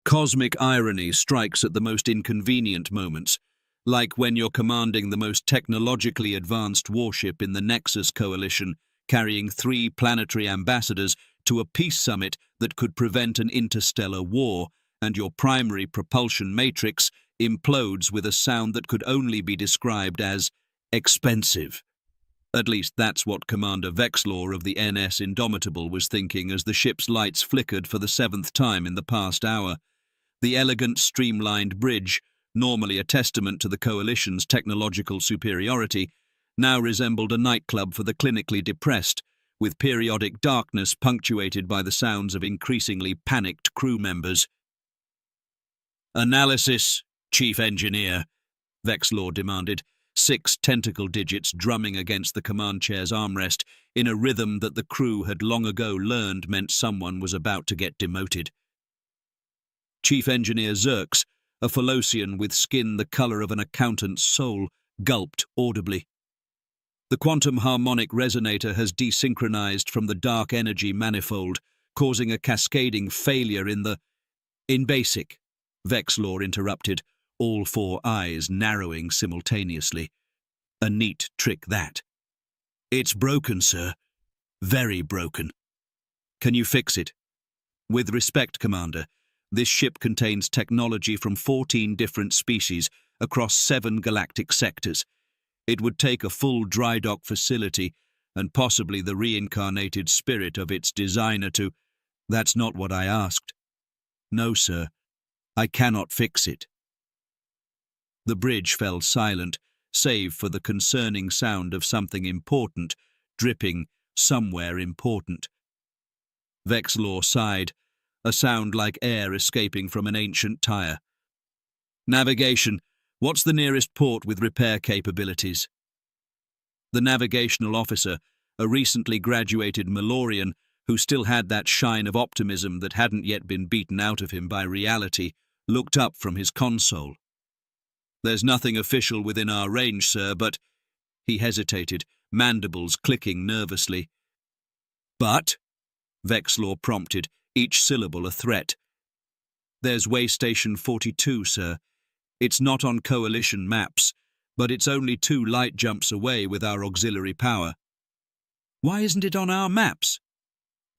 Cosmic irony strikes at the most inconvenient moments, like when you're commanding the most technologically advanced warship in the Nexus Coalition, carrying 3 planetary ambassadors to a peace summit that could prevent an interstellar war, and your primary propulsion matrix implodes with a sound that could only be described as expensive. At least that's what Commander Vexlaw of the NS Indomitable was thinking as the ship's lights flickered for the 7th time in the past hour. The elegant, streamlined bridge, normally a testament to the Coalition's technological superiority, now resembled a nightclub for the clinically depressed, with periodic darkness punctuated by the sounds of increasingly panicked crew members. "Analysis, Chief Engineer," Vexlaw demanded, 6 tentacle digits drumming against the command chair's armrest in a rhythm that the crew had long ago learned meant someone was about to get demoted. Chief Engineer Zerx, a Philosian with skin the colour of an accountant's soul, gulped audibly. "The quantum harmonic resonator has desynchronized from the dark energy manifold, causing a cascading failure in basic," Vexlaw interrupted, all 4 eyes narrowing simultaneously. "A neat trick, that." "It's broken, sir. Very broken." "Can you fix it?" "With respect, Commander, this ship contains technology from 14 different species across 7 galactic sectors. It would take a full dry dock facility and possibly the reincarnated spirit of its designer to—" "That's not what I asked." "No, sir. I cannot fix it." The bridge fell silent, save for the concerning sound of something important, dripping somewhere important. Vexlaw sighed, a sound like air escaping from an ancient tire. "Navigation, what's the nearest port with repair capabilities?" The navigational officer, a recently graduated Malorian who still had that shine of optimism that hadn't yet been beaten out of him by reality, looked up from his console. "There's nothing official within our range, sir, but—" He hesitated, mandibles clicking nervously. "But?" Vexlaw prompted, each syllable a threat. "There's way station 42, sir. It's not on Coalition maps, but it's only 2 light jumps away with our auxiliary power." "Why isn't it on our maps?"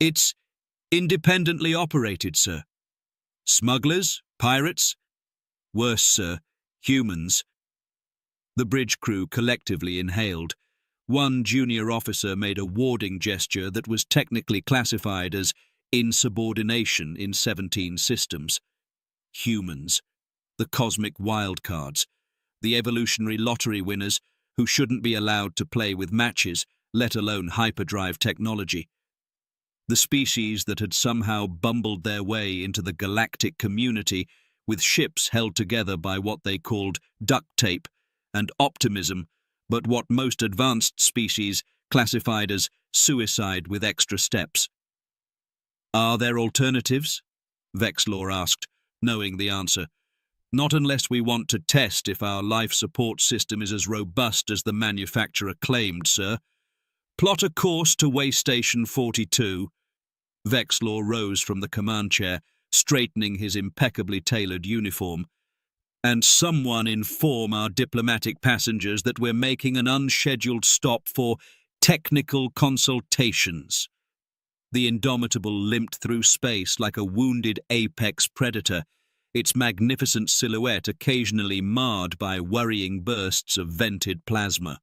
"It's independently operated, sir." "Smugglers? Pirates?" "Worse, sir. Humans." The bridge crew collectively inhaled. One junior officer made a warding gesture that was technically classified as insubordination in 17 systems. Humans. The cosmic wildcards. The evolutionary lottery winners who shouldn't be allowed to play with matches, let alone hyperdrive technology. The species that had somehow bumbled their way into the galactic community with ships held together by what they called duct tape and optimism, but what most advanced species classified as suicide with extra steps. "Are there alternatives?" Vexlaw asked, knowing the answer. "Not unless we want to test if our life support system is as robust as the manufacturer claimed, sir." "Plot a course to way station 42. Vexlaw rose from the command chair, straightening his impeccably tailored uniform. "And someone inform our diplomatic passengers that we're making an unscheduled stop for technical consultations." The Indomitable limped through space like a wounded apex predator, its magnificent silhouette occasionally marred by worrying bursts of vented plasma.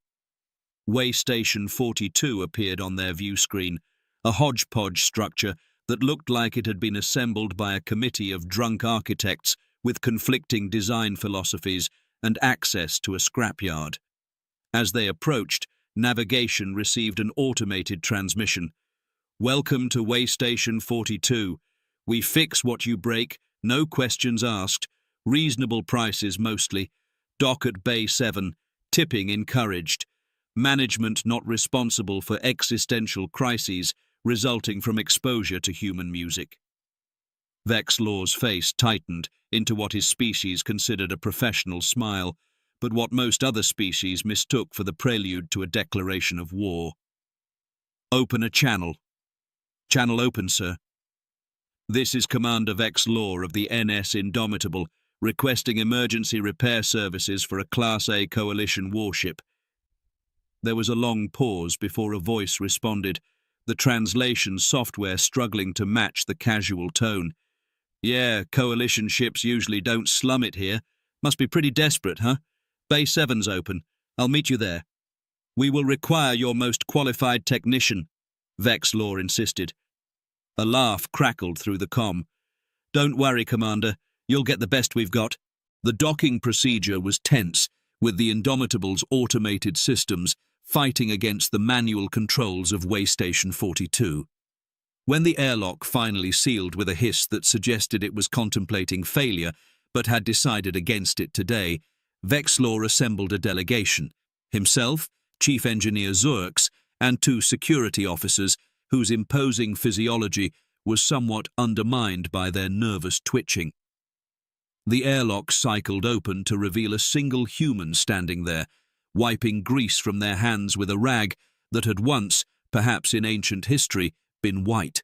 Way Station 42 appeared on their view screen, a hodgepodge structure that looked like it had been assembled by a committee of drunk architects with conflicting design philosophies and access to a scrapyard. As they approached, navigation received an automated transmission. "Welcome to Way Station 42. We fix what you break, no questions asked, reasonable prices mostly, dock at Bay 7, tipping encouraged, management not responsible for existential crises resulting from exposure to human music." Vexlaw's face tightened into what his species considered a professional smile, but what most other species mistook for the prelude to a declaration of war. "Open a channel." "Channel open, sir." This is Commander Vex Law of the NS Indomitable, requesting emergency repair services for a Class A Coalition warship. There was a long pause before a voice responded, the translation software struggling to match the casual tone. Yeah, Coalition ships usually don't slum it here. Must be pretty desperate, huh? Bay 7's open. I'll meet you there. We will require your most qualified technician, Vex Law insisted. A laugh crackled through the comm. Don't worry, Commander. You'll get the best we've got. The docking procedure was tense, with the Indomitable's automated systems fighting against the manual controls of Waystation 42. When the airlock finally sealed with a hiss that suggested it was contemplating failure, but had decided against it today, Vex Law assembled a delegation, himself, Chief Engineer Zurks, and 2 security officers whose imposing physiology was somewhat undermined by their nervous twitching. The airlock cycled open to reveal a single human standing there, wiping grease from their hands with a rag that had once, perhaps in ancient history, been white.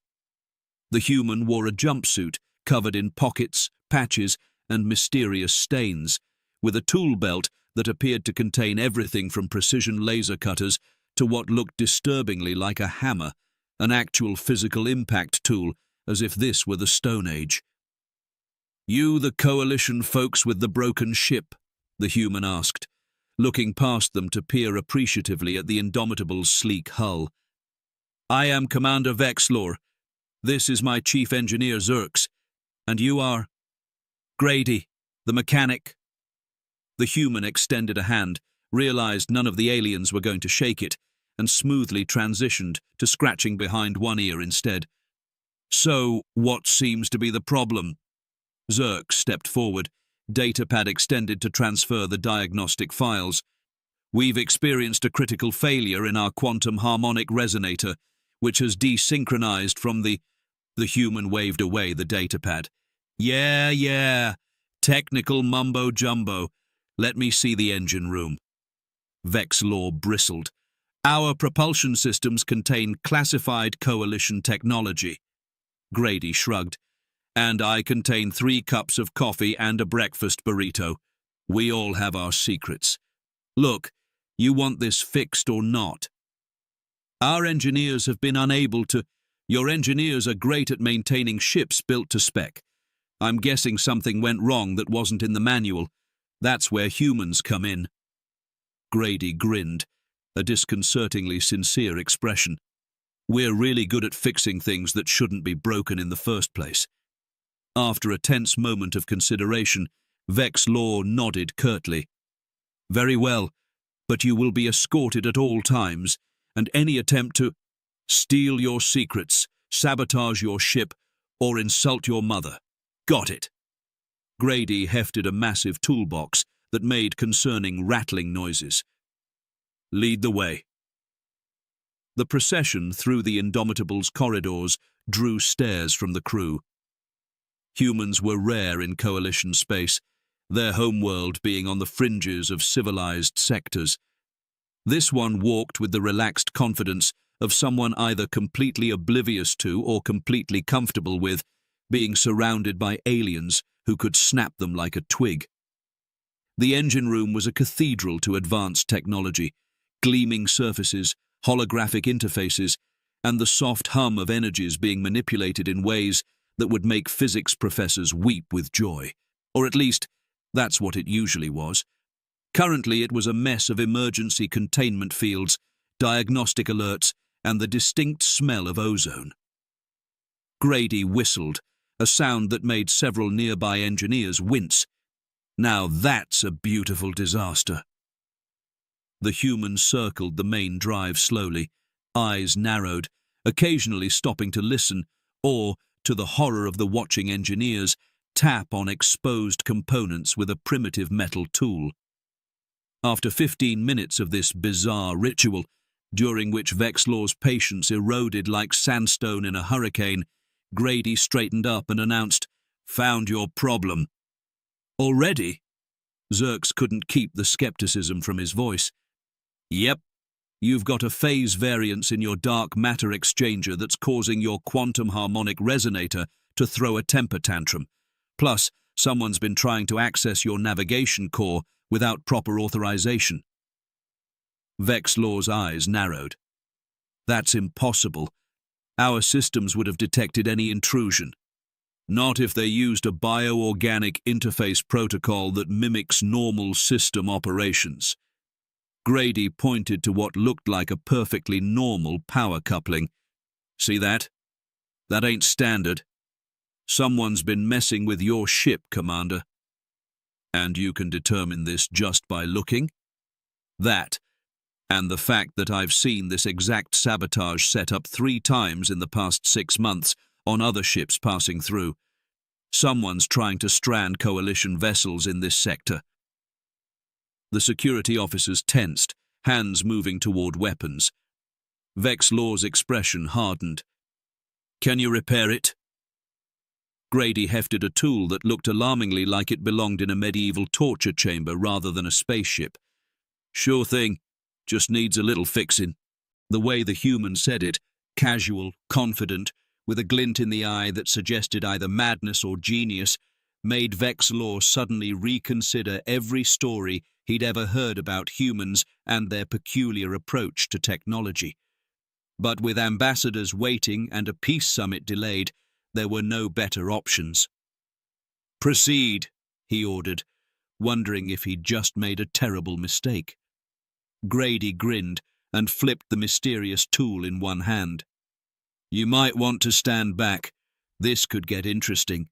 The human wore a jumpsuit covered in pockets, patches, and mysterious stains, with a tool belt that appeared to contain everything from precision laser cutters to what looked disturbingly like a hammer, an actual physical impact tool, as if this were the Stone Age. You, the Coalition folks with the broken ship? The human asked, looking past them to peer appreciatively at the Indomitable's sleek hull. I am Commander Vex Law. This is my Chief Engineer Zurks. And you are? Grady, the mechanic. The human extended a hand, realized none of the aliens were going to shake it, and smoothly transitioned to scratching behind one ear instead. So, what seems to be the problem? Zurks stepped forward, datapad extended to transfer the diagnostic files. We've experienced a critical failure in our quantum harmonic resonator, which has desynchronized from the human waved away the datapad. Yeah, technical mumbo-jumbo. Let me see the engine room. Vex Law bristled. Our propulsion systems contain classified Coalition technology. Grady shrugged. And I contain 3 cups of coffee and a breakfast burrito. We all have our secrets. Look, you want this fixed or not? Our engineers have been unable to. Your engineers are great at maintaining ships built to spec. I'm guessing something went wrong that wasn't in the manual. That's where humans come in. Grady grinned, a disconcertingly sincere expression. We're really good at fixing things that shouldn't be broken in the first place. After a tense moment of consideration, Vex Law nodded curtly. Very well, but you will be escorted at all times, and any attempt to steal your secrets, sabotage your ship, or insult your mother. Got it. Grady hefted a massive toolbox that made concerning rattling noises. Lead the way. The procession through the Indomitable's corridors drew stares from the crew. Humans were rare in Coalition space, their homeworld being on the fringes of civilized sectors. This one walked with the relaxed confidence of someone either completely oblivious to or completely comfortable with being surrounded by aliens who could snap them like a twig. The engine room was a cathedral to advanced technology, gleaming surfaces, holographic interfaces, and the soft hum of energies being manipulated in ways that would make physics professors weep with joy. Or at least, that's what it usually was. Currently, it was a mess of emergency containment fields, diagnostic alerts, and the distinct smell of ozone. Grady whistled, a sound that made several nearby engineers wince. Now that's a beautiful disaster. The human circled the main drive slowly, eyes narrowed, occasionally stopping to listen, or, to the horror of the watching engineers, tap on exposed components with a primitive metal tool. After 15 minutes of this bizarre ritual, during which Vex Law's patience eroded like sandstone in a hurricane, Grady straightened up and announced, "Found your problem." "Already?" Zurks couldn't keep the skepticism from his voice. "Yep. You've got a phase variance in your dark matter exchanger that's causing your quantum harmonic resonator to throw a temper tantrum. Plus, someone's been trying to access your navigation core without proper authorization. Vexlaw's eyes narrowed. That's impossible. Our systems would have detected any intrusion. Not if they used a bioorganic interface protocol that mimics normal system operations. Grady pointed to what looked like a perfectly normal power coupling. See that? That ain't standard. Someone's been messing with your ship, Commander. And you can determine this just by looking? That, and the fact that I've seen this exact sabotage set up 3 times in the past 6 months on other ships passing through. Someone's trying to strand Coalition vessels in this sector. The security officers tensed, hands moving toward weapons. Vexlaw's expression hardened. Can you repair it? Grady hefted a tool that looked alarmingly like it belonged in a medieval torture chamber rather than a spaceship. Sure thing, just needs a little fixin'. The way the human said it, casual, confident, with a glint in the eye that suggested either madness or genius, made Vexlaw suddenly reconsider every story he'd ever heard about humans and their peculiar approach to technology. But with ambassadors waiting and a peace summit delayed, there were no better options. Proceed, he ordered, wondering if he'd just made a terrible mistake. Grady grinned and flipped the mysterious tool in one hand. You might want to stand back. This could get interesting.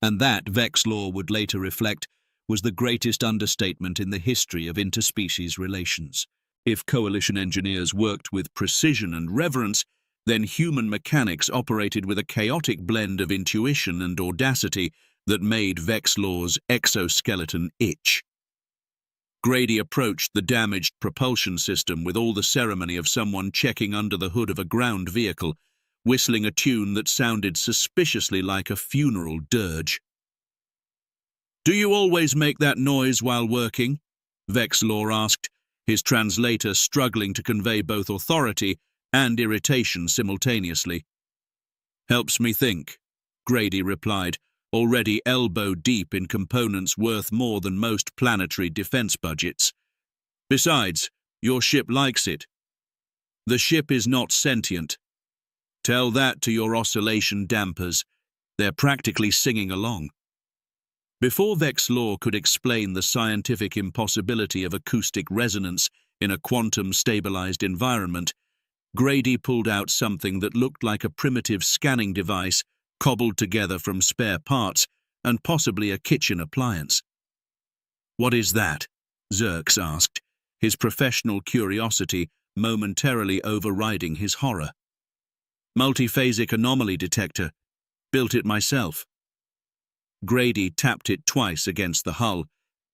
And that, Vexlaw would later reflect, was the greatest understatement in the history of interspecies relations. If Coalition engineers worked with precision and reverence, then human mechanics operated with a chaotic blend of intuition and audacity that made Vexlaw's exoskeleton itch. Grady approached the damaged propulsion system with all the ceremony of someone checking under the hood of a ground vehicle, whistling a tune that sounded suspiciously like a funeral dirge. Do you always make that noise while working? Vexlaw asked, his translator struggling to convey both authority and irritation simultaneously. Helps me think, Grady replied, already elbow-deep in components worth more than most planetary defense budgets. Besides, your ship likes it. The ship is not sentient. Tell that to your oscillation dampers. They're practically singing along. Before Vexlaw could explain the scientific impossibility of acoustic resonance in a quantum-stabilized environment, Grady pulled out something that looked like a primitive scanning device cobbled together from spare parts and possibly a kitchen appliance. What is that? Xerx asked, his professional curiosity momentarily overriding his horror. Multiphasic anomaly detector. Built it myself. Grady tapped it twice against the hull,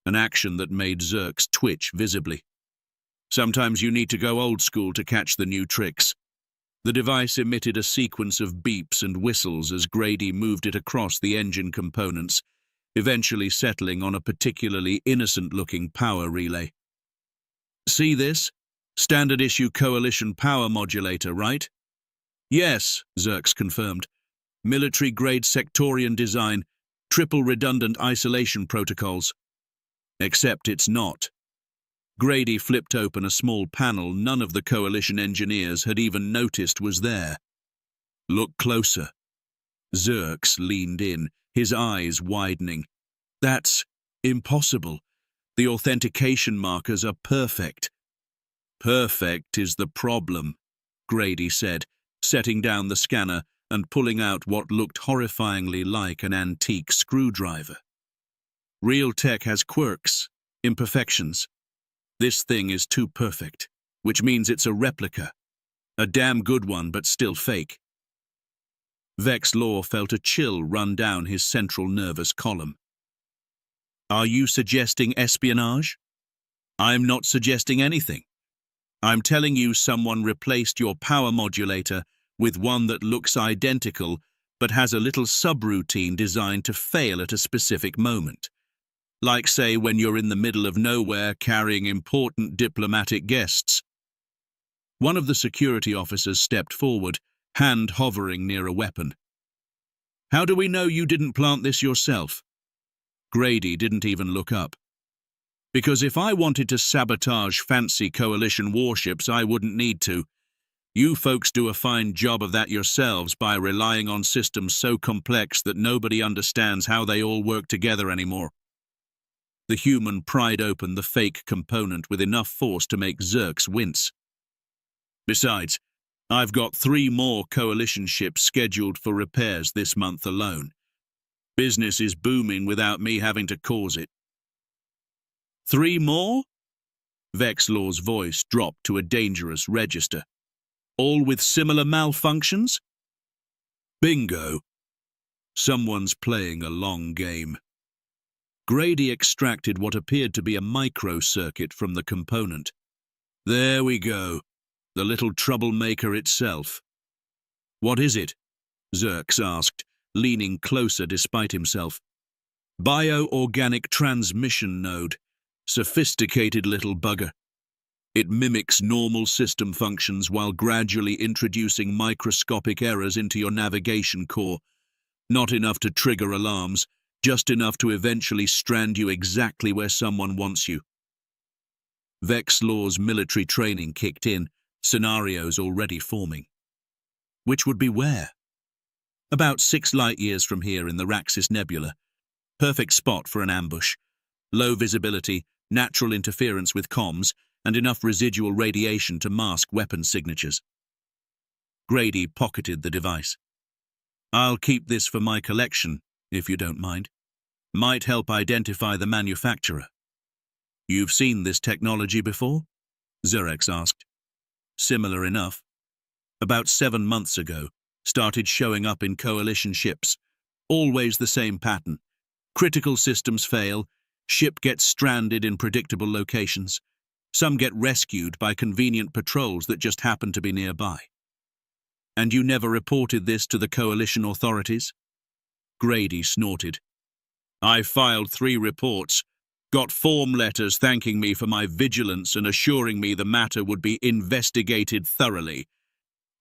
an action that made Xerx twitch visibly. Sometimes you need to go old school to catch the new tricks. The device emitted a sequence of beeps and whistles as Grady moved it across the engine components, eventually settling on a particularly innocent-looking power relay. See this? Standard-issue Coalition power modulator, right? Yes, Xerx confirmed. Military-grade sectorian design, triple redundant isolation protocols. Except it's not. Grady flipped open a small panel none of the Coalition engineers had even noticed was there. Look closer. Xerx leaned in, his eyes widening. That's impossible. The authentication markers are perfect. Perfect is the problem, Grady said, setting down the scanner and pulling out what looked horrifyingly like an antique screwdriver. Real tech has quirks, imperfections. This thing is too perfect, which means it's a replica. A damn good one, but still fake. Vexlaw felt a chill run down his central nervous column. Are you suggesting espionage? I'm not suggesting anything. I'm telling you someone replaced your power modulator with one that looks identical but has a little subroutine designed to fail at a specific moment. Like, say, when you're in the middle of nowhere carrying important diplomatic guests. One of the security officers stepped forward, hand hovering near a weapon. How do we know you didn't plant this yourself? Grady didn't even look up. Because if I wanted to sabotage fancy coalition warships, I wouldn't need to. You folks do a fine job of that yourselves by relying on systems so complex that nobody understands how they all work together anymore. The human pried open the fake component with enough force to make Xerx wince. Besides, I've got 3 more coalition ships scheduled for repairs this month alone. Business is booming without me having to cause it. 3 more? Vexlaw's voice dropped to a dangerous register. All with similar malfunctions? Bingo. Someone's playing a long game. Grady extracted what appeared to be a microcircuit from the component. There we go. The little troublemaker itself. What is it? Xerx asked, leaning closer despite himself. Bioorganic transmission node. Sophisticated little bugger. It mimics normal system functions while gradually introducing microscopic errors into your navigation core. Not enough to trigger alarms, just enough to eventually strand you exactly where someone wants you. Vexlaw's military training kicked in, scenarios already forming. Which would be where? About 6 light-years from here in the Raxus Nebula. Perfect spot for an ambush. Low visibility, natural interference with comms, and enough residual radiation to mask weapon signatures. Grady pocketed the device. I'll keep this for my collection, if you don't mind. Might help identify the manufacturer. You've seen this technology before? Xerx asked. Similar enough. About 7 months ago, started showing up in coalition ships. Always the same pattern. Critical systems fail, ship gets stranded in predictable locations. Some get rescued by convenient patrols that just happen to be nearby. And you never reported this to the coalition authorities? Grady snorted. I filed 3 reports, got form letters thanking me for my vigilance and assuring me the matter would be investigated thoroughly.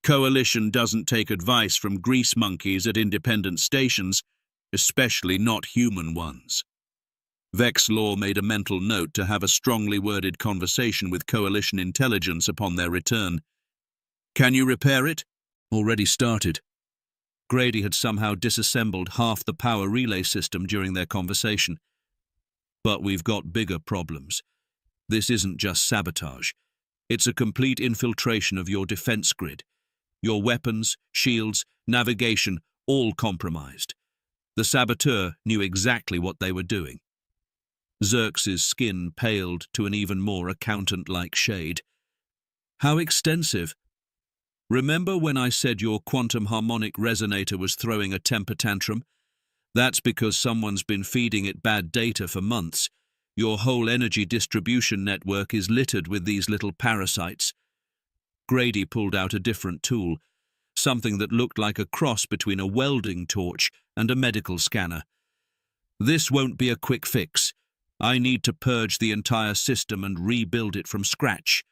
Coalition doesn't take advice from grease monkeys at independent stations, especially not human ones. Vexlaw made a mental note to have a strongly worded conversation with Coalition intelligence upon their return. Can you repair it? Already started. Grady had somehow disassembled half the power relay system during their conversation. But we've got bigger problems. This isn't just sabotage. It's a complete infiltration of your defense grid. Your weapons, shields, navigation, all compromised. The saboteur knew exactly what they were doing. Xerx's skin paled to an even more accountant-like shade. How extensive? Remember when I said your quantum harmonic resonator was throwing a temper tantrum? That's because someone's been feeding it bad data for months. Your whole energy distribution network is littered with these little parasites. Grady pulled out a different tool, something that looked like a cross between a welding torch and a medical scanner. This won't be a quick fix. I need to purge the entire system and rebuild it from scratch.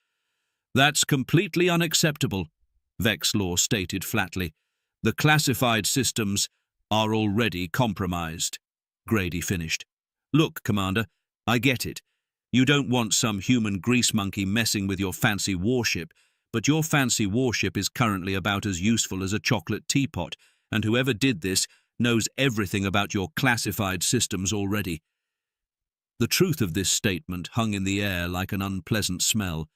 That's completely unacceptable, Vexlaw stated flatly. The classified systems are already compromised, Grady finished. Look, Commander, I get it. You don't want some human grease monkey messing with your fancy warship, but your fancy warship is currently about as useful as a chocolate teapot, and whoever did this knows everything about your classified systems already. The truth of this statement hung in the air like an unpleasant smell.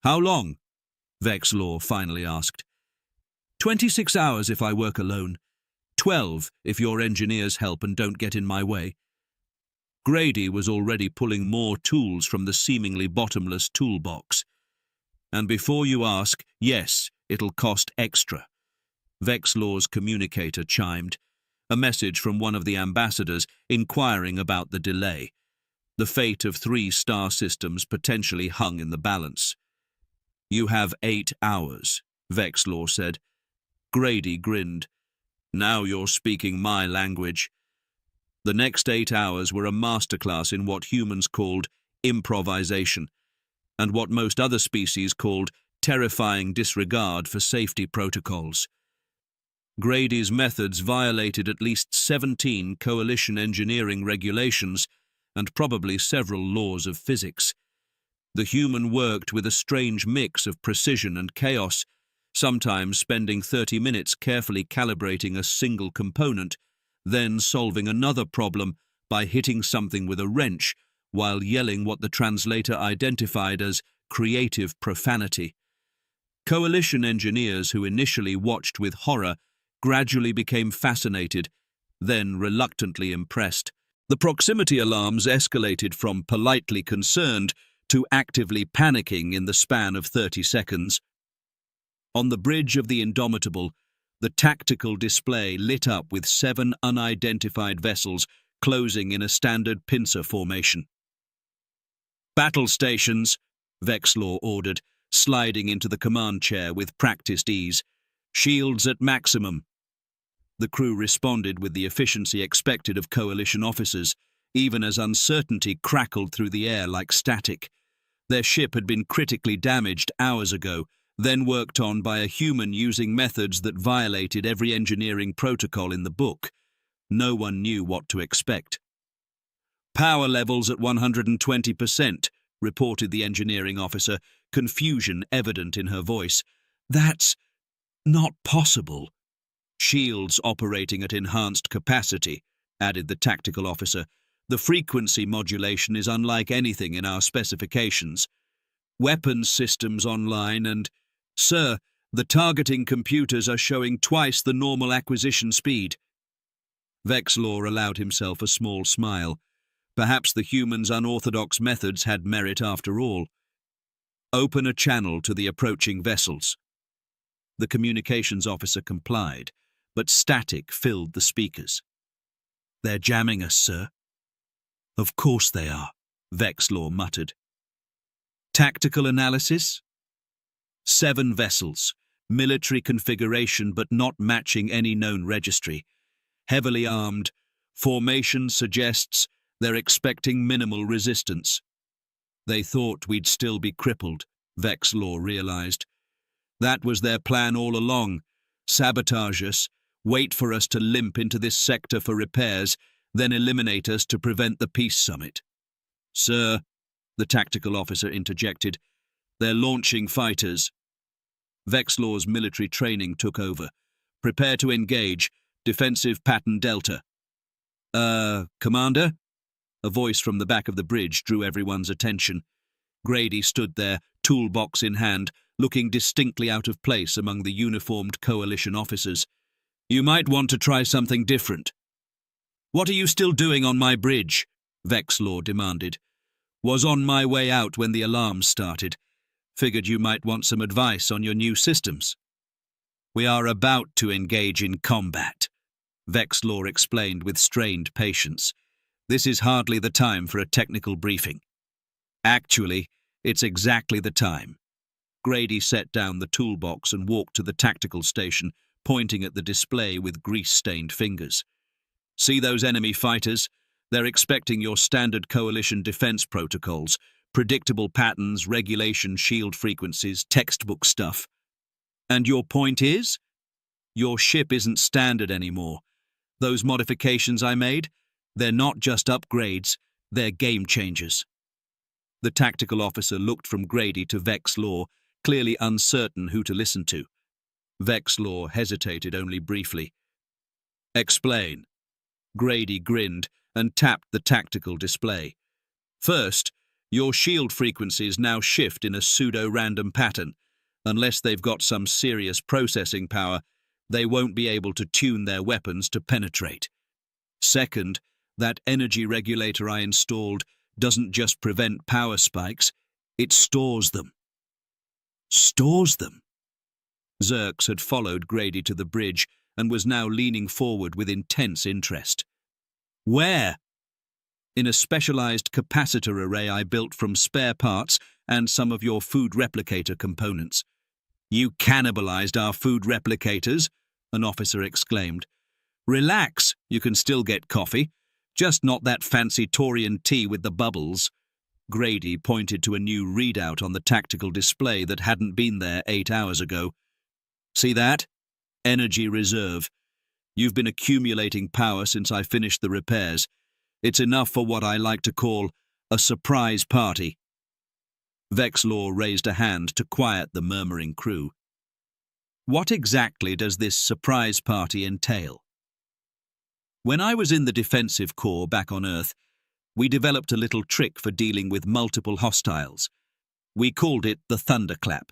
How long? Vexlaw finally asked. 26 hours if I work alone. 12 if your engineers help and don't get in my way. Grady was already pulling more tools from the seemingly bottomless toolbox. And before you ask, yes, it'll cost extra. Vexlaw's communicator chimed, a message from one of the ambassadors inquiring about the delay. The fate of 3 star systems potentially hung in the balance. You have 8 hours, Vexlaw said. Grady grinned. Now you're speaking my language. The next 8 hours were a masterclass in what humans called improvisation, and what most other species called terrifying disregard for safety protocols. Grady's methods violated at least 17 coalition engineering regulations and probably several laws of physics. The human worked with a strange mix of precision and chaos, sometimes spending 30 minutes carefully calibrating a single component, then solving another problem by hitting something with a wrench while yelling what the translator identified as creative profanity. Coalition engineers who initially watched with horror gradually became fascinated, then reluctantly impressed. The proximity alarms escalated from politely concerned to actively panicking in the span of 30 seconds. On the bridge of the Indomitable, the tactical display lit up with 7 unidentified vessels closing in a standard pincer formation. "Battle stations," Vexlaw ordered, sliding into the command chair with practiced ease. "Shields at maximum." The crew responded with the efficiency expected of coalition officers, even as uncertainty crackled through the air like static. Their ship had been critically damaged hours ago, then worked on by a human using methods that violated every engineering protocol in the book. No one knew what to expect. "Power levels at 120%, reported the engineering officer, confusion evident in her voice. "That's not possible." "Shields operating at enhanced capacity," added the tactical officer. "The frequency modulation is unlike anything in our specifications. Weapons systems online and, sir, the targeting computers are showing twice the normal acquisition speed." Vexlaw allowed himself a small smile. Perhaps the humans' unorthodox methods had merit after all. "Open a channel to the approaching vessels." The communications officer complied, but static filled the speakers. "They're jamming us, sir." "Of course they are," Vexlaw muttered. "Tactical analysis?" 7 vessels, military configuration but not matching any known registry. Heavily armed, formation suggests they're expecting minimal resistance. "They thought we'd still be crippled," Vexlaw realized. "That was their plan all along. Sabotage us, wait for us to limp into this sector for repairs, then eliminate us to prevent the peace summit." "Sir," the tactical officer interjected, "they're launching fighters." Vexlaw's military training took over. "Prepare to engage. Defensive pattern Delta." Commander?" A voice from the back of the bridge drew everyone's attention. Grady stood there, toolbox in hand, looking distinctly out of place among the uniformed coalition officers. "You might want to try something different." "What are you still doing on my bridge?" Vexlaw demanded. "Was on my way out when the alarms started. Figured you might want some advice on your new systems." "We are about to engage in combat," Vexlaw explained with strained patience. "This is hardly the time for a technical briefing." "Actually, it's exactly the time." Grady set down the toolbox and walked to the tactical station, pointing at the display with grease-stained fingers. "See those enemy fighters? They're expecting your standard coalition defense protocols, predictable patterns, regulation, shield frequencies, textbook stuff. And your point is? Your ship isn't standard anymore. Those modifications I made, they're not just upgrades, they're game changers." The tactical officer looked from Grady to Vexlaw, clearly uncertain who to listen to. Vexlaw hesitated only briefly. "Explain." Grady grinned and tapped the tactical display. "First, your shield frequencies now shift in a pseudo-random pattern. Unless they've got some serious processing power, they won't be able to tune their weapons to penetrate. Second, that energy regulator I installed doesn't just prevent power spikes, it stores them." "Stores them?" Zerks had followed Grady to the bridge and was now leaning forward with intense interest. "Where?" "In a specialized capacitor array I built from spare parts and some of your food replicator components." "You cannibalized our food replicators?" an officer exclaimed. "Relax, you can still get coffee, just not that fancy Taurian tea with the bubbles." Grady pointed to a new readout on the tactical display that hadn't been there 8 hours ago. "See that? Energy reserve. You've been accumulating power since I finished the repairs. It's enough for what I like to call a surprise party. Vexlaw raised a hand to quiet the murmuring crew. What exactly does this surprise party entail? When I was in the defensive corps back on Earth, we developed a little trick for dealing with multiple hostiles. We called it the thunderclap.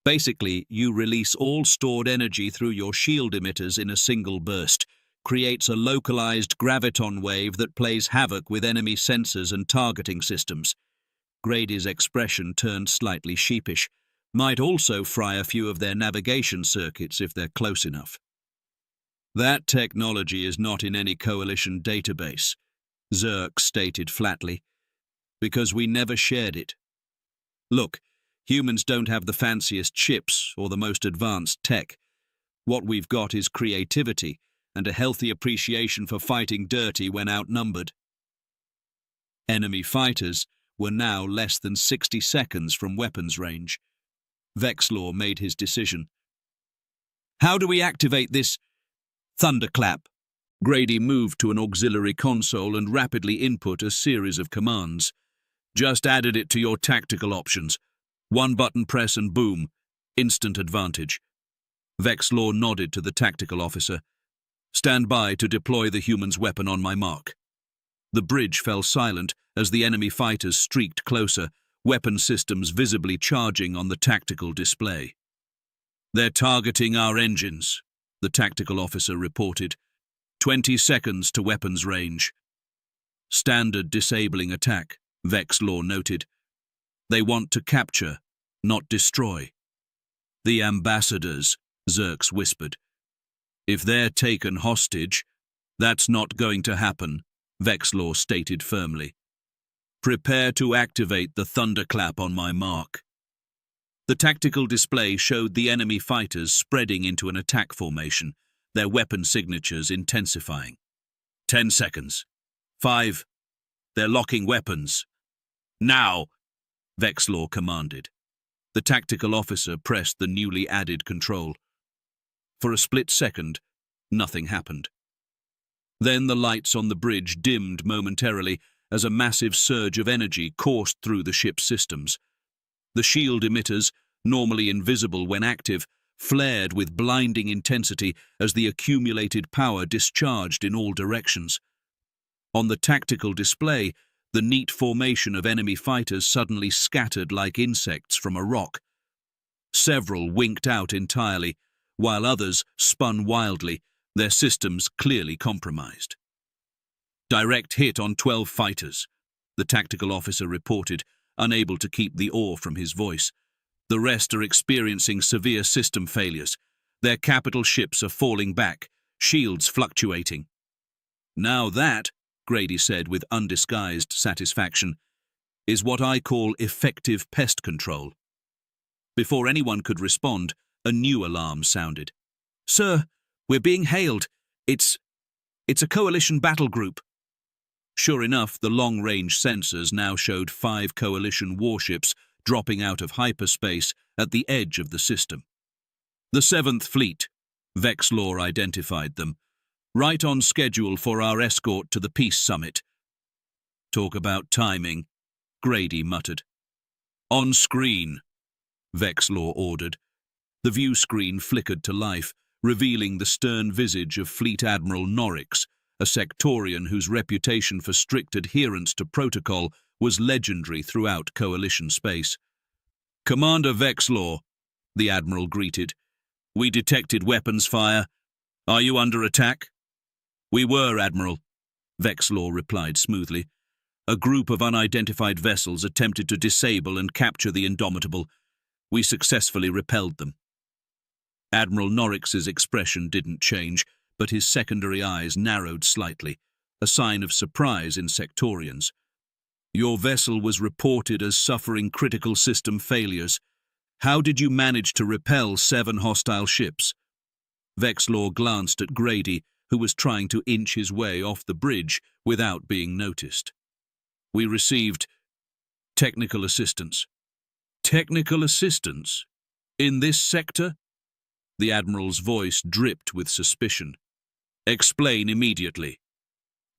Basically, you release all stored energy through your shield emitters in a single burst, creates a localized graviton wave that plays havoc with enemy sensors and targeting systems. Grady's expression turned slightly sheepish. Might also fry a few of their navigation circuits if they're close enough. That technology is not in any coalition database, Zerk stated flatly, because we never shared it. Look, humans don't have the fanciest ships or the most advanced tech. What we've got is creativity and a healthy appreciation for fighting dirty when outnumbered. Enemy fighters were now less than 60 seconds from weapons range. Vexlaw made his decision. How do we activate this thunderclap? Grady moved to an auxiliary console and rapidly input a series of commands. Just added it to your tactical options. One button press and boom, instant advantage. Vexlaw nodded to the tactical officer. Stand by to deploy the human's weapon on my mark. The bridge fell silent as the enemy fighters streaked closer, weapon systems visibly charging on the tactical display. They're targeting our engines, the tactical officer reported. 20 seconds to weapons range. Standard disabling attack, Vexlaw noted. They want to capture, not destroy. The ambassadors, Zerks whispered. If they're taken hostage, that's not going to happen, Vexlaw stated firmly. Prepare to activate the thunderclap on my mark. The tactical display showed the enemy fighters spreading into an attack formation, their weapon signatures intensifying. 10 seconds. 5. They're locking weapons. Now, Vexlaw commanded. The tactical officer pressed the newly added control. For a split second, nothing happened. Then the lights on the bridge dimmed momentarily as a massive surge of energy coursed through the ship's systems. The shield emitters, normally invisible when active, flared with blinding intensity as the accumulated power discharged in all directions. On the tactical display, the neat formation of enemy fighters suddenly scattered like insects from a rock. Several winked out entirely, while others spun wildly, their systems clearly compromised. Direct hit on 12 fighters, the tactical officer reported, unable to keep the awe from his voice. The rest are experiencing severe system failures. Their capital ships are falling back, shields fluctuating. Now that, Grady said with undisguised satisfaction, is what I call effective pest control. Before anyone could respond, a new alarm sounded. Sir, we're being hailed. It's a coalition battle group. Sure enough, the long-range sensors now showed 5 coalition warships dropping out of hyperspace at the edge of the system. The 7th Fleet, Vexlaw identified them, right on schedule for our escort to the Peace Summit. Talk about timing, Grady muttered. On screen, Vexlaw ordered. The view screen flickered to life, revealing the stern visage of Fleet Admiral Norix, a Sectorian whose reputation for strict adherence to protocol was legendary throughout coalition space. Commander Vexlaw, the Admiral greeted. We detected weapons fire. Are you under attack? We were, Admiral, Vexlaw replied smoothly. A group of unidentified vessels attempted to disable and capture the Indomitable. We successfully repelled them. Admiral Norix's expression didn't change, but his secondary eyes narrowed slightly, a sign of surprise in Sectorians. Your vessel was reported as suffering critical system failures. How did you manage to repel 7 hostile ships? Vexlaw glanced at Grady, who was trying to inch his way off the bridge without being noticed. We received technical assistance. Technical assistance? In this sector? The Admiral's voice dripped with suspicion. "Explain immediately."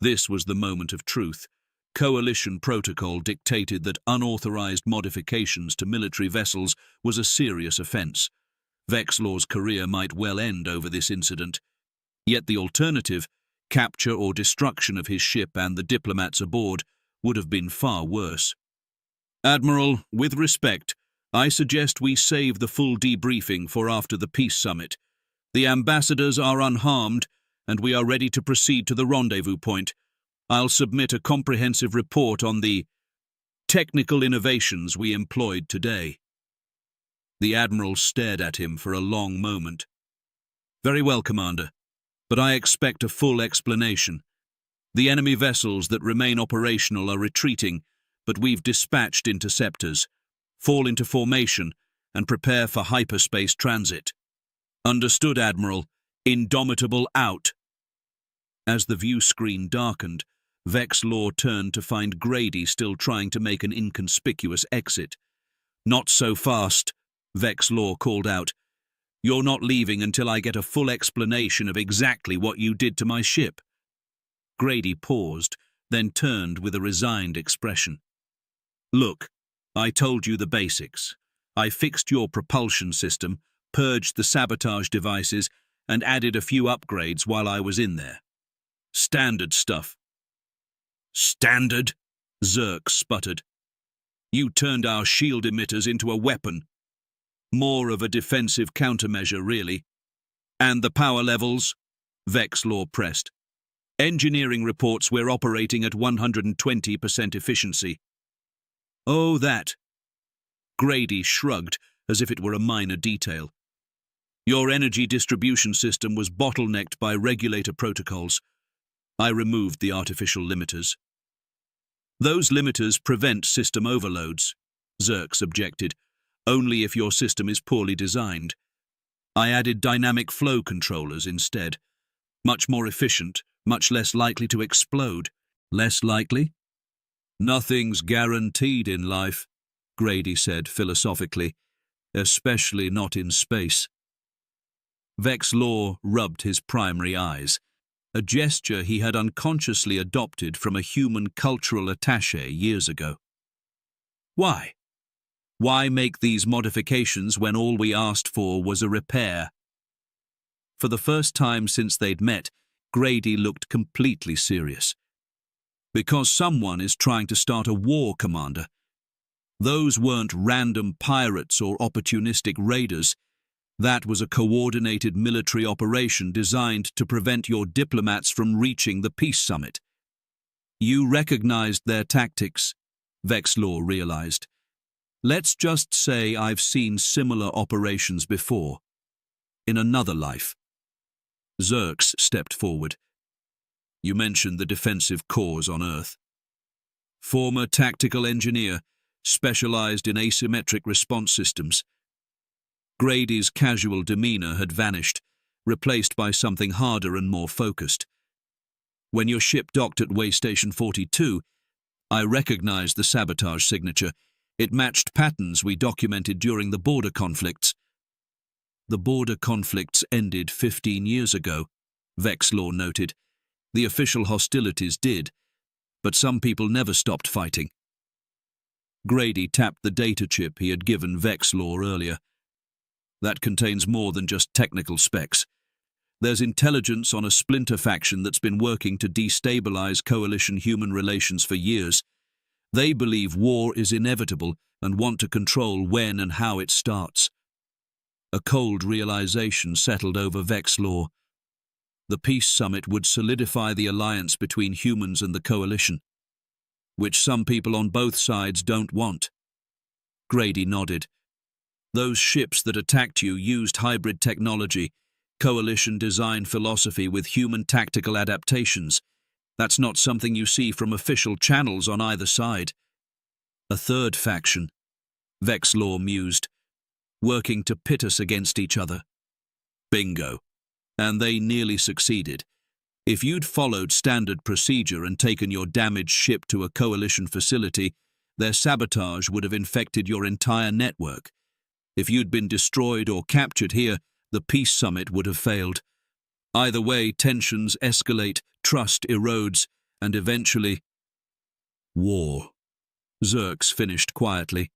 This was the moment of truth. Coalition protocol dictated that unauthorized modifications to military vessels was a serious offense. Vexlaw's career might well end over this incident. Yet the alternative, capture or destruction of his ship and the diplomats aboard, would have been far worse. "Admiral, with respect, I suggest we save the full debriefing for after the peace summit. The ambassadors are unharmed, and we are ready to proceed to the rendezvous point. I'll submit a comprehensive report on the technical innovations we employed today." The Admiral stared at him for a long moment. "Very well, Commander, but I expect a full explanation. The enemy vessels that remain operational are retreating, but we've dispatched interceptors. Fall into formation and prepare for hyperspace transit." "Understood, Admiral. Indomitable out." As the view screen darkened, Vexlaw turned to find Grady still trying to make an inconspicuous exit. "Not so fast," Vexlaw called out. "You're not leaving until I get a full explanation of exactly what you did to my ship." Grady paused, then turned with a resigned expression. "Look, I told you the basics. I fixed your propulsion system, purged the sabotage devices, and added a few upgrades while I was in there. Standard stuff." "Standard?" Zerk sputtered. "You turned our shield emitters into a weapon. More of a defensive countermeasure, really." "And the power levels?" Vexlaw pressed. "Engineering reports we're operating at 120% efficiency." "Oh, that." Grady shrugged as if it were a minor detail. "Your energy distribution system was bottlenecked by regulator protocols. I removed the artificial limiters." "Those limiters prevent system overloads," Zerk objected, "only if your system is poorly designed. I added dynamic flow controllers instead. Much more efficient, much less likely to explode." "Less likely?" "Nothing's guaranteed in life," Grady said philosophically, "especially not in space." Vexlaw rubbed his primary eyes, a gesture he had unconsciously adopted from a human cultural attaché years ago. "Why? Why make these modifications when all we asked for was a repair?" For the first time since they'd met, Grady looked completely serious. "Because someone is trying to start a war, Commander. Those weren't random pirates or opportunistic raiders. That was a coordinated military operation designed to prevent your diplomats from reaching the peace summit." "You recognized their tactics," Vexlaw realized. "Let's just say I've seen similar operations before. In another life." Zerks stepped forward. "You mentioned the defensive cores on Earth." "Former tactical engineer, specialized in asymmetric response systems." Grady's casual demeanor had vanished, replaced by something harder and more focused. "When your ship docked at Waystation 42, I recognized the sabotage signature. It matched patterns we documented during the border conflicts." "The border conflicts ended 15 years ago," Vexlaw noted. "The official hostilities did, but some people never stopped fighting." Grady tapped the data chip he had given Vexlaw earlier. "That contains more than just technical specs. There's intelligence on a splinter faction that's been working to destabilize coalition human relations for years. They believe war is inevitable and want to control when and how it starts." A cold realization settled over Vexlaw. The peace summit would solidify the alliance between humans and the coalition, which some people on both sides don't want. Grady nodded. "Those ships that attacked you used hybrid technology, coalition design philosophy with human tactical adaptations. That's not something you see from official channels on either side." "A third faction," Vexlaw mused, "working to pit us against each other." "Bingo. And they nearly succeeded. If you'd followed standard procedure and taken your damaged ship to a coalition facility, their sabotage would have infected your entire network. If you'd been destroyed or captured here, the peace summit would have failed. Either way, tensions escalate, trust erodes, and eventually, war. Xerx finished quietly.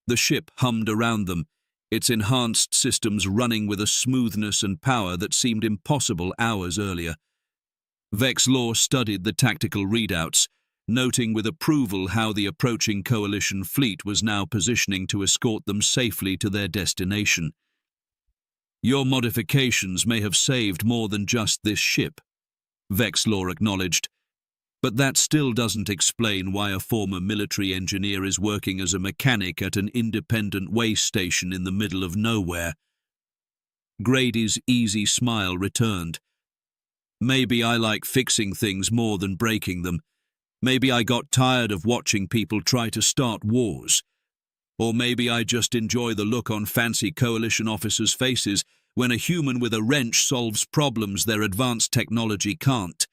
The ship hummed around them, its enhanced systems running with a smoothness and power that seemed impossible hours earlier. Vexlor studied the tactical readouts, noting with approval how the approaching coalition fleet was now positioning to escort them safely to their destination. "Your modifications may have saved more than just this ship," Vexlor acknowledged, "but that still doesn't explain why a former military engineer is working as a mechanic at an independent way station in the middle of nowhere." Grady's easy smile returned. "Maybe I like fixing things more than breaking them. Maybe I got tired of watching people try to start wars. Or maybe I just enjoy the look on fancy coalition officers' faces when a human with a wrench solves problems their advanced technology can't."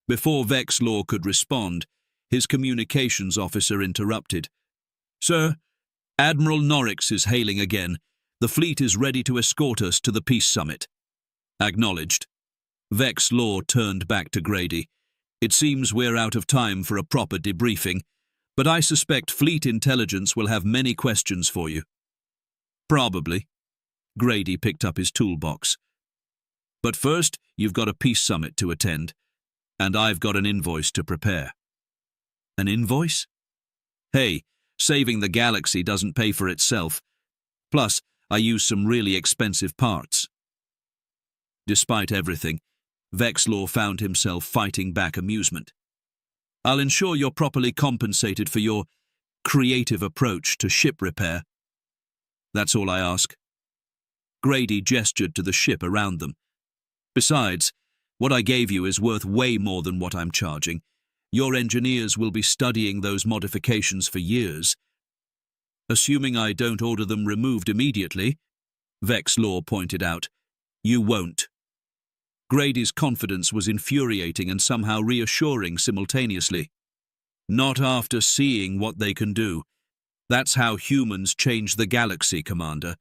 Before Vexlor could respond, his communications officer interrupted. "Sir, Admiral Norix is hailing again. The fleet is ready to escort us to the peace summit." "Acknowledged." Vexlor turned back to Grady. "It seems we're out of time for a proper debriefing, but I suspect Fleet Intelligence will have many questions for you." "Probably." Grady picked up his toolbox. "But first, you've got a peace summit to attend, and I've got an invoice to prepare." "An invoice?" "Hey, saving the galaxy doesn't pay for itself. Plus, I use some really expensive parts." Despite everything, Vexlor found himself fighting back amusement. "I'll ensure you're properly compensated for your creative approach to ship repair. That's all I ask." Grady gestured to the ship around them. "Besides, what I gave you is worth way more than what I'm charging. Your engineers will be studying those modifications for years. Assuming I don't order them removed immediately," Vexlor pointed out. "You won't." Grady's confidence was infuriating and somehow reassuring simultaneously. "Not after seeing what they can do. That's how humans change the galaxy, Commander.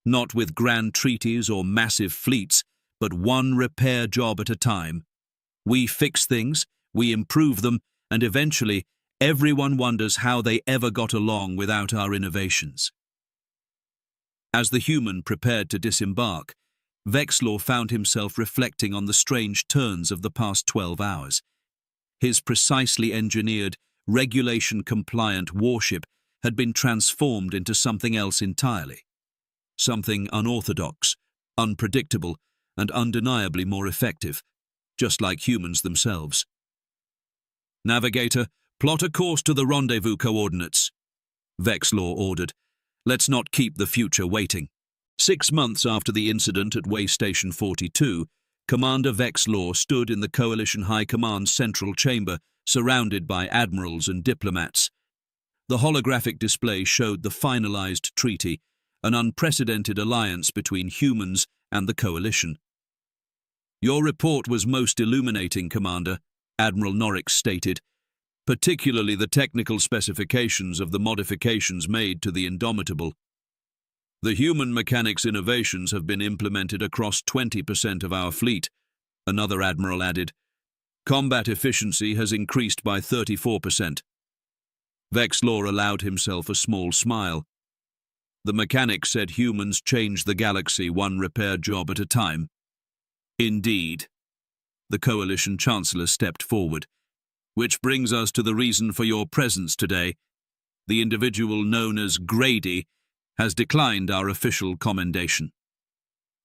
Not with grand treaties or massive fleets, but one repair job at a time. We fix things, we improve them, and eventually everyone wonders how they ever got along without our innovations." As the human prepared to disembark, Vexlor found himself reflecting on the strange turns of the past 12 hours. His precisely engineered, regulation-compliant warship had been transformed into something else entirely. Something unorthodox, unpredictable, and undeniably more effective, just like humans themselves. "Navigator, plot a course to the rendezvous coordinates," Vexlor ordered. "Let's not keep the future waiting." 6 months after the incident at Way Station 42, Commander Vexlor stood in the Coalition High Command's central chamber, surrounded by admirals and diplomats. The holographic display showed the finalized treaty, an unprecedented alliance between humans and the Coalition. "Your report was most illuminating, Commander," Admiral Norix stated, "particularly the technical specifications of the modifications made to the Indomitable. The human mechanics innovations have been implemented across 20% of our fleet," another admiral added. "Combat efficiency has increased by 34%. Vexlor allowed himself a small smile. "The mechanics said humans change the galaxy one repair job at a time." "Indeed." The Coalition Chancellor stepped forward. "Which brings us to the reason for your presence today. The individual known as Grady has declined our official commendation."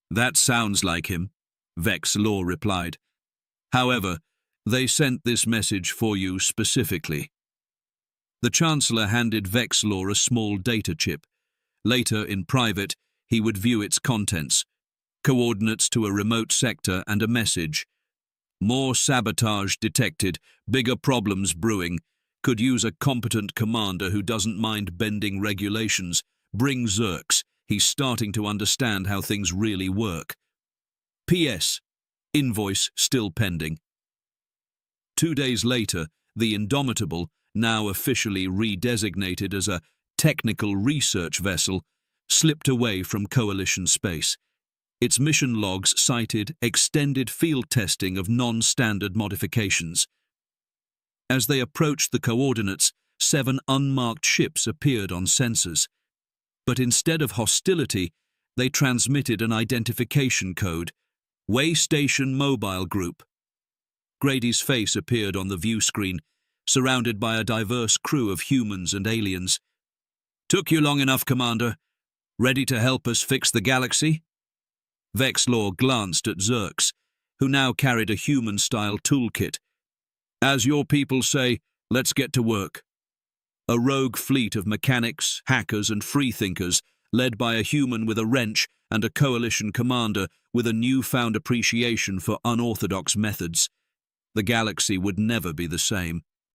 "That sounds like him," Vexlor replied. "However, they sent this message for you specifically." The Chancellor handed Vexlor a small data chip. Later, in private, he would view its contents: coordinates to a remote sector and a message. "More sabotage detected, bigger problems brewing. Could use a competent commander who doesn't mind bending regulations. Bring Xerx, he's starting to understand how things really work. P.S. Invoice still pending." 2 days later, the Indomitable, now officially redesignated as a technical research vessel, slipped away from Coalition space. Its mission logs cited extended field testing of non-standard modifications. As they approached the coordinates, 7 unmarked ships appeared on sensors. But instead of hostility, they transmitted an identification code: Way Station Mobile Group. Grady's face appeared on the view screen, surrounded by a diverse crew of humans and aliens. "Took you long enough, Commander. Ready to help us fix the galaxy?" Vexlor glanced at Xerx, who now carried a human-style toolkit. "As your people say, let's get to work." A rogue fleet of mechanics, hackers, and freethinkers, led by a human with a wrench and a coalition commander with a newfound appreciation for unorthodox methods. The galaxy would never be the same.